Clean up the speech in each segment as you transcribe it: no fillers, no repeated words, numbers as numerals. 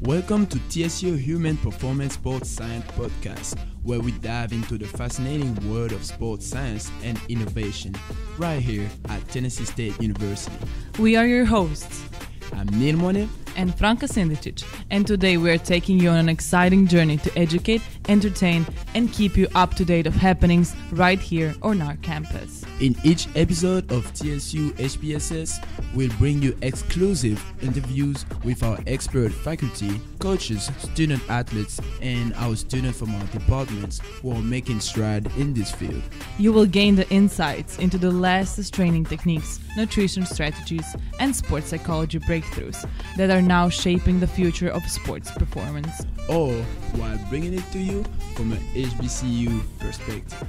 Welcome to TSU Human Performance Sports Science Podcast, where we dive into the fascinating world of sports science and innovation, right here at Tennessee State University. We are your hosts. I'm Neil Monet and Franka Sindicic, and today we are taking you on an exciting journey to educate, entertain, and keep you up to date of happenings right here on our campus. In each episode of TSU HPSS, we'll bring you exclusive interviews with our expert faculty, coaches, student athletes, and our students from our departments who are making stride in this field. You will gain the insights into the latest training techniques, nutrition strategies, and sports psychology breakthroughs that are now shaping the future of sports performance. All while bringing it to you from an HBCU perspective.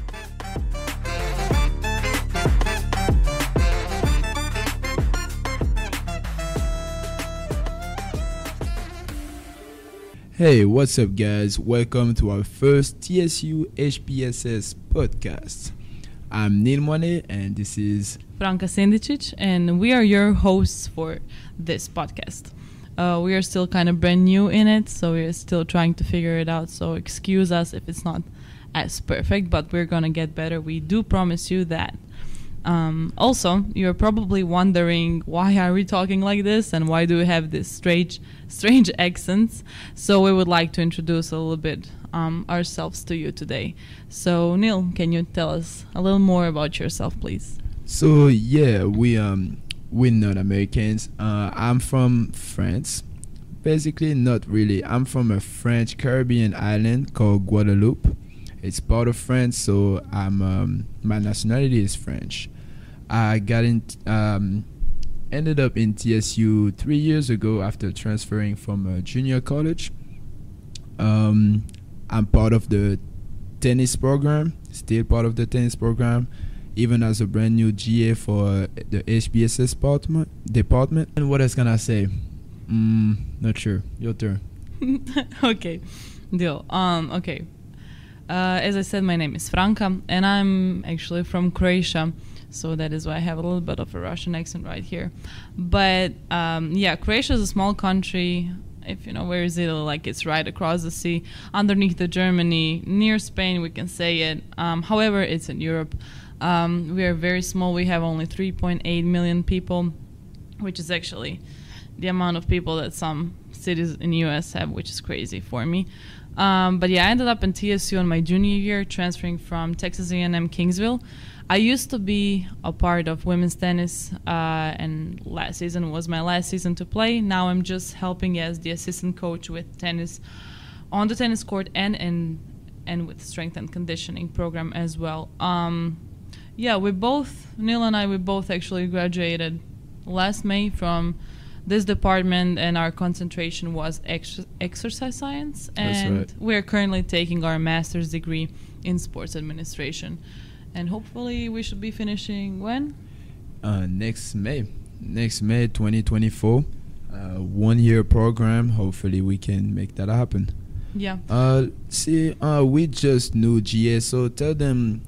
Hey, what's up guys? Welcome to our first TSU HPSS Podcast. I'm Neil Monet and this is Franka Sindicic, and we are your hosts for this podcast. We are still kind of brand new in it, so we're still trying to figure it out, so excuse us if it's not as perfect, but we're gonna get better. We do promise you that. Also, you're probably wondering, why are we talking like this and why do we have this strange accents? So we would like to introduce a little bit ourselves to you today. So Neil, can you tell us a little more about yourself, please? So yeah, we're not Americans. I'm from France. Basically, not really. I'm from a French Caribbean island called Guadeloupe. It's part of France, so my nationality is French. I ended up in TSU 3 years ago after transferring from a junior college. I'm part of the tennis program, still part of the tennis program, even as a brand new GA for the HPSS department. And what else can I say? Not sure. Your turn. Okay, deal. Okay. As I said, my name is Franka, and I'm actually from Croatia, so that is why I have a little bit of a Russian accent right here. But Croatia is a small country. If you know where is it, like it's right across the sea, underneath the Germany, near Spain, we can say it. However, it's in Europe. We are very small. We have only 3.8 million people, which is actually the amount of people that some cities in the U.S. have, which is crazy for me. But I ended up in TSU in my junior year, transferring from Texas A&M Kingsville. I used to be a part of women's tennis, and last season was my last season to play. Now I'm just helping as the assistant coach with tennis on the tennis court and with strength and conditioning program as well. Neil and I both actually graduated last May from this department, and our concentration was exercise science, and right. We're currently taking our master's degree in sports administration, and hopefully we should be finishing when? Next May 2024. 1 year program. Hopefully we can make that happen. Yeah. We just knew GA, so tell them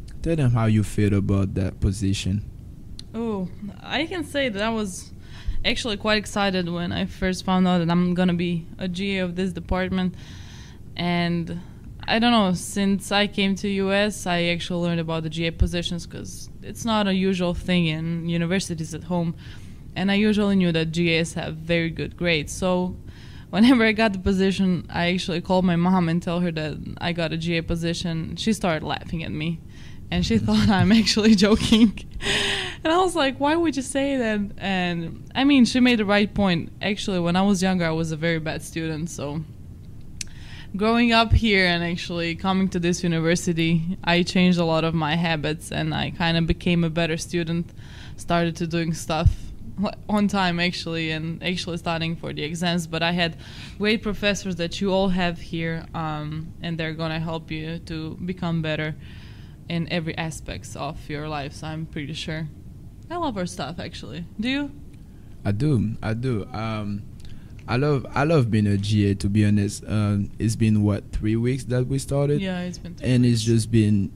how you feel about that position. Oh, I can say that I was actually quite excited when I first found out that I'm gonna be a GA of this department. And I don't know, since I came to US, I actually learned about the GA positions because it's not a usual thing in universities at home, and I usually knew that GAs have very good grades. So whenever I got the position, I actually called my mom and tell her that I got a GA position. She started laughing at me, and she thought I'm actually joking. And I was like, why would you say that? And I mean, she made the right point. Actually, when I was younger, I was a very bad student. So growing up here and actually coming to this university, I changed a lot of my habits, and I kind of became a better student, started to doing stuff on time actually, and actually studying for the exams. But I had great professors that you all have here, and they're going to help you to become better in every aspects of your life, so I'm pretty sure. I love our stuff, actually. Do you? I do. I love being a GA, to be honest. It's been 3 weeks that we started? Yeah, it's been 3 and weeks. It's just been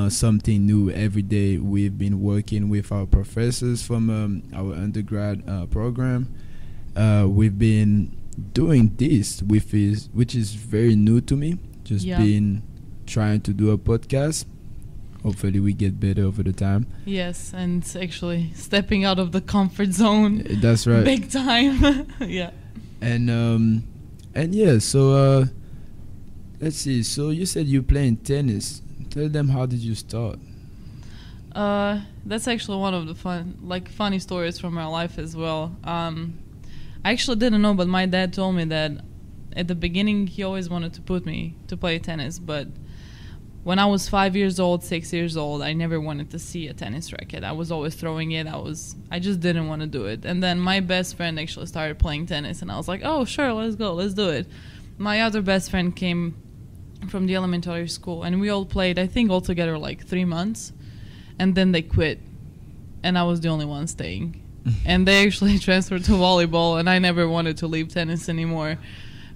something new every day. We've been working with our professors from our undergrad program. We've been doing this which is very new to me. Just being trying to do a podcast. Hopefully we get better over the time. Yes, and actually stepping out of the comfort zone. That's right. Big time. Yeah. And yeah, so let's see. So you said you're playing tennis. Tell them, how did you start? That's actually one of the funny stories from my life as well. I actually didn't know, but my dad told me that at the beginning he always wanted to put me to play tennis, but when I was 5 years old, 6 years old, I never wanted to see a tennis racket. I was always throwing it. I just didn't want to do it. And then my best friend actually started playing tennis, and I was like, oh, sure, let's go, let's do it. My other best friend came from the elementary school, and we all played, I think, altogether like 3 months. And then they quit, and I was the only one staying. And they actually transferred to volleyball, and I never wanted to leave tennis anymore.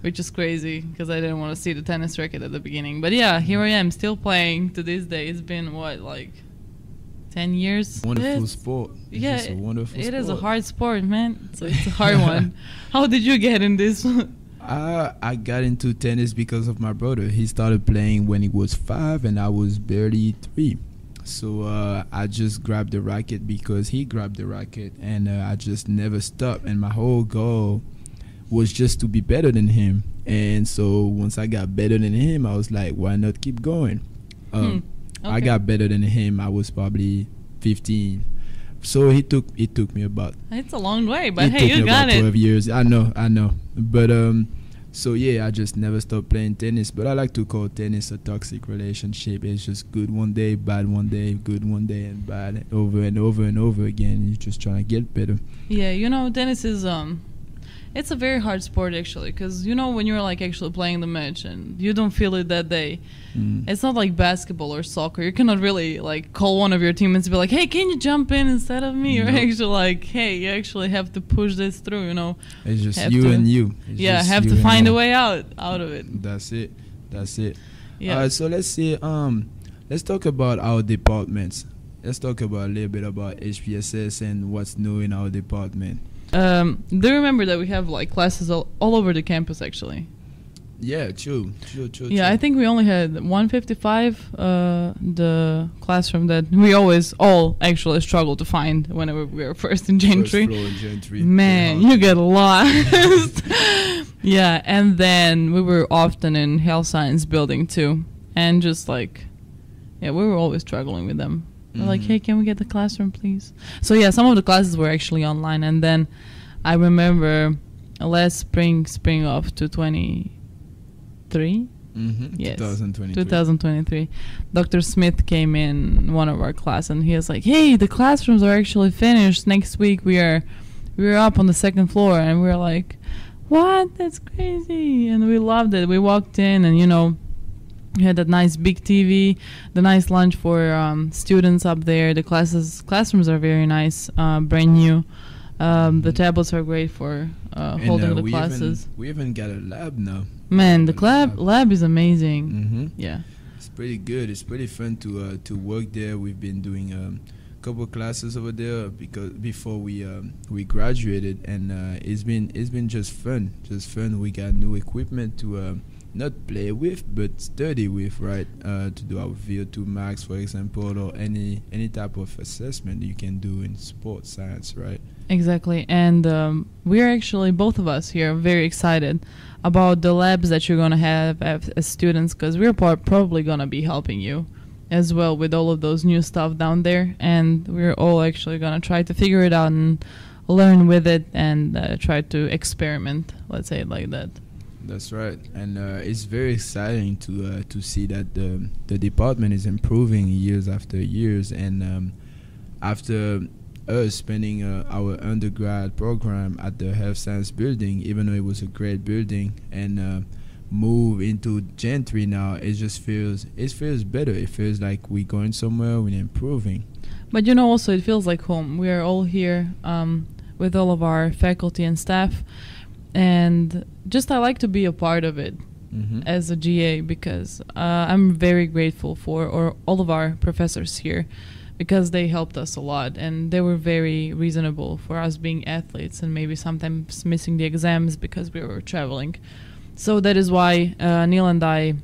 Which is crazy because I didn't want to see the tennis racket at the beginning. But yeah, here I am still playing to this day. It's been, like 10 years? Wonderful sport. Yeah, a wonderful sport. It is a hard sport, man. So it's a hard one. How did you get in this? I got into tennis because of my brother. He started playing when he was 5 and I was barely 3. So I just grabbed the racket because he grabbed the racket, and I just never stopped. And my whole goal was just to be better than him. And so once I got better than him, I was like, why not keep going? Okay. I got better than him. I was probably 15. So it took me about... It's a long way, but hey, you got it. 12 years. I know. But so yeah, I just never stopped playing tennis. But I like to call tennis a toxic relationship. It's just good one day, bad one day, good one day, and bad over and over and over again. You're just trying to get better. Yeah, tennis is... It's a very hard sport, actually, because, when you're, actually playing the match and you don't feel it that day, it's not like basketball or soccer. You cannot really, call one of your teammates and be like, hey, can you jump in instead of me? Or actually, hey, you actually have to push this through, It's just you and you. Have to find a way out of it. That's it. Yeah. So let's see, let's talk about our departments. Let's talk about a little bit about HPSS and what's new in our department. Do you remember that we have classes all over the campus, actually? Yeah, true. Yeah, I think we only had 155, the classroom that we always all actually struggle to find whenever we were first in Gentry. First floor in Gentry. Man, you get lost. Yeah, and then we were often in health science building too, and just we were always struggling with them. We're like, hey, can we get the classroom, please? So yeah, some of the classes were actually online, and then I remember last spring of 2023. Yes, 2023. Dr. Smith came in one of our class, and he was like, hey, the classrooms are actually finished. Next week we are up on the second floor, and we were like, what? That's crazy. And we loved it. We walked in, and we had that nice big TV, the nice lunch for students up there. The classrooms are very nice, brand new. The tablets are great for holding the classes. We even got a lab now. Man, the lab is amazing. Yeah, it's pretty good. It's pretty fun to work there. We've been doing a couple of classes over there because before we graduated, and it's been just fun. We got new equipment to not play with but study with, right? To do our VO2 max, for example, or any type of assessment you can do in sports science, right? Exactly. And we're actually, both of us here, very excited about the labs that you're going to have as students, because we're probably going to be helping you as well with all of those new stuff down there, and we're all actually going to try to figure it out and learn with it and try to experiment, let's say it like that. That's right, and it's very exciting to see that the department is improving years after years, and after us spending our undergrad program at the health science building, even though it was a great building, and move into Gentry now, it feels better. It feels like we're going somewhere, we're improving. But also it feels like home. We are all here with all of our faculty and staff. And I like to be a part of it as a GA, because I'm very grateful for all of our professors here, because they helped us a lot, and they were very reasonable for us being athletes and maybe sometimes missing the exams because we were traveling. So that is why Neil and I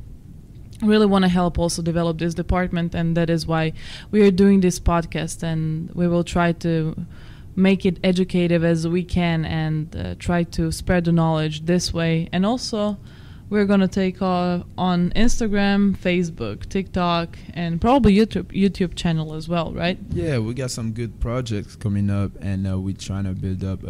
really want to help also develop this department, and that is why we are doing this podcast, and we will try to make it educative as we can and try to spread the knowledge this way. And also we're going to take on Instagram, Facebook, TikTok, and probably YouTube channel as well, right? Yeah, we got some good projects coming up, and we're trying to build up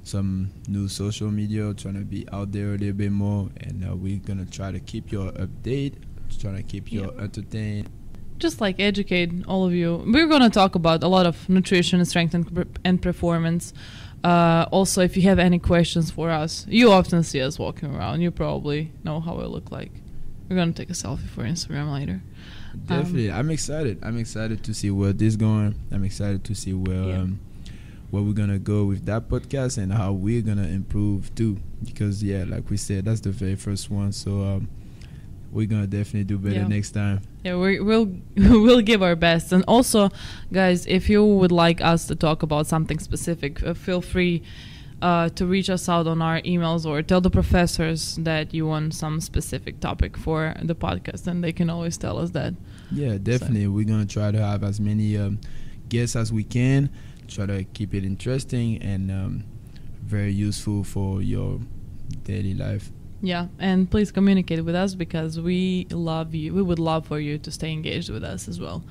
some new social media, trying to be out there a little bit more, and we're going to try to keep you updated, trying to keep you entertained. Just like educate all of you. We're going to talk about a lot of nutrition, strength, and performance. Also, if you have any questions for us, you often see us walking around. You probably know how I look like. We're going to take a selfie for Instagram later. Definitely. I'm excited. I'm excited to see where this is going. I'm excited to see where we're going to go with that podcast and how we're going to improve too. Because, like we said, that's the very first one. So we're going to definitely do better next time. Yeah, we'll give our best. And also, guys, if you would like us to talk about something specific, feel free to reach us out on our emails, or tell the professors that you want some specific topic for the podcast, and they can always tell us that. Yeah, definitely. So we're going to try to have as many guests as we can, try to keep it interesting and very useful for your daily life. Yeah, and please communicate with us, because we love you. We would love for you to stay engaged with us as well.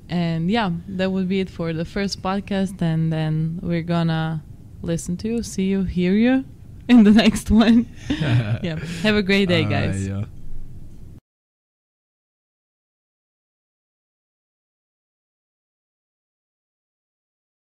And that would be it for the first podcast, and then we're gonna listen to you, see you, hear you in the next one. Have a great day, guys.